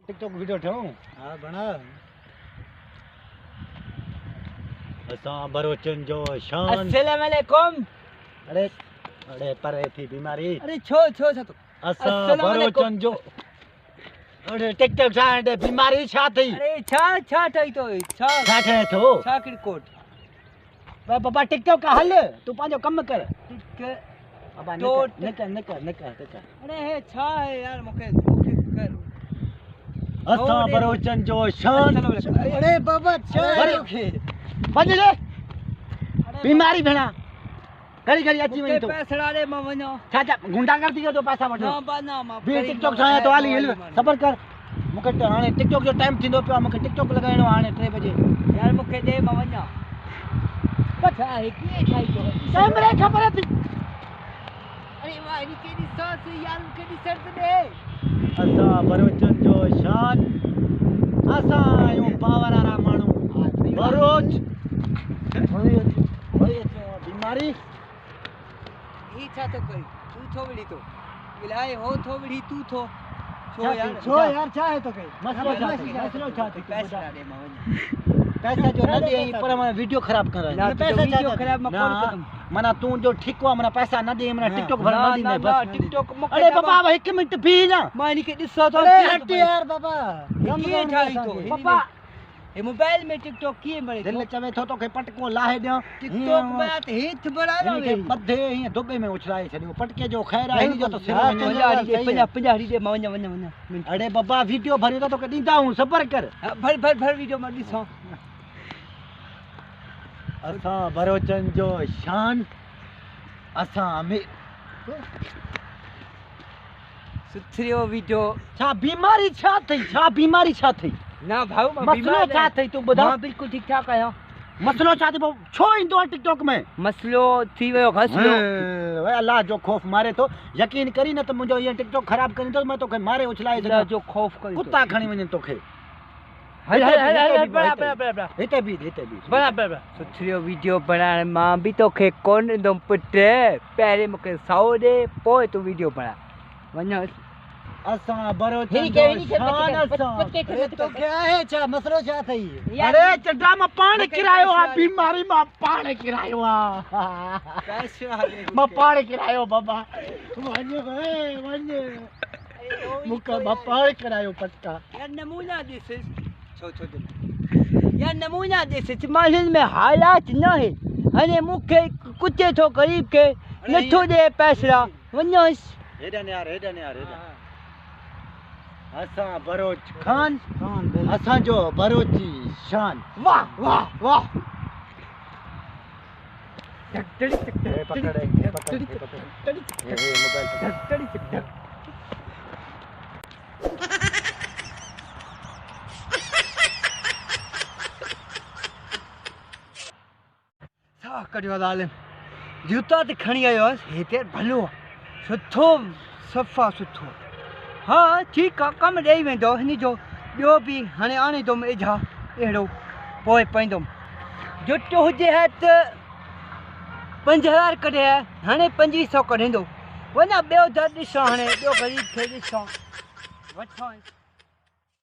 TikTok video ठाऊं हां बना असां बरोचन जो शान अस्सलाम वालेकुम। अरे अरे परे थी बीमारी अरे छो छो छा तो असां अस्सलाम वालेकुम। बरोचन जो अरे टिकटॉक छा बीमारी छा थई अरे छा छा ठई तो छा छा ठहे थो छा किर कोट बाबा टिकटॉक का हल तू पांजो कम कर टिक बाबा तो निकर अरे हे छा है यार मुके कर असां बरोचन जो शान अरे बाबा अरे बंद ले बीमारी भेणा घड़ी घड़ी अची वई तो पैसा रे म वणो छा छा गुंडागर्दी जो पैसा वठो ना बना म बे टिकटॉक छा तो हाली हिल सबर कर मुके हाणे टिकटॉक जो टाइम थींदो पियो मुके टिकटॉक लगाइणो हाणे 3 बजे यार मुके दे म वणो बस है की ठाई तो कैमरे खबर थी अरे वाह नी केडी सस यार केडी शर्त दे असां बरोचन जो शान असां आहियूं पावर वारा माण्हू बरोच बीमारी ई छा तो कोई तू थो विड़ी तो इलाही हो थो विड़ी तू थो छो यार छा है तो के मसलो छा थी पैसा दे म वणो पैसा जो न दे पर मैं वीडियो खराब कर ना पैसा वीडियो खराब म कोन ना कदम मना तू जो ठिको मना पैसा न दे मना टिकटॉक भर न दी ना बस टिकटॉक अरे बाबा 1 मिनट भी ना मानी के दिसो तो अरे हट यार बाबा ये ठाई तो बाबा ए मोबाइल में टिकटॉक किए मरे दिल चवे थो तो के पटको लाहे दियो टिकटॉक में तो हित बड़ा इनके रहे बद्धे ही दुबे में उछलाए छडियो पटके जो खैर आहे जो तो सिर में 50 दे म वणो अरे बाबा वीडियो भरियो तो के दींदा हूं सबर कर भर वीडियो में दिसो असां बरोचन जो शान असां में सुथरियो वीडियो छा बीमारी छा थई ना भाऊ मसलो छा थई तू बुधा हां बिल्कुल ठीक ठाक आयो मसलो छा थी छो इंदो टिकटॉक में मसलो थी वयो घसलो वे अल्लाह जो खौफ मारे तो यकीन करी न तो मुझो ये टिकटॉक खराब करी तो मैं तो के मारे उछलाए अल्लाह जो खौफ कर कुत्ता खणी वने तो के हल बड़ा हिते भी बड़ा सुथरियो वीडियो बनाने मां भी तो खे कोन दम पुटे पहले मके 100 दे पोए तो वीडियो बना वणो असां बरोचन जो शान असां तो क्या है चा मसलो चा थई अरे चड्डा में पाण किरायो आ बीमारी में पाण किरायो आ मैं पाण किरायो बाबा वन मुका पाण किरायो पटका यार नमूना दिस छो यार नमूना दिस मालिन में हालात न है हने मुखे कुत्ते थो गरीब के नथो दे पैसा वणो हेडन यार असां बरोच खान असां जो बरोची शान वाह वाह वाह सा करियो दाल जूता ते खणी आयो हेते भलो सुठो सफ़ा सुठो हाँ ठीक है कम ॾेई वेंदो हिन जो ॿियो बि हाणे आणींदुमि एझा अहिड़ो पोइ पाईंदुमि जुतो हुजे हा त 5000 कढे हाणे 2500 कढंदो वञा ॿियो दर ॾिसो हाणे ॿियो ग़रीब खे ॾिसो वठो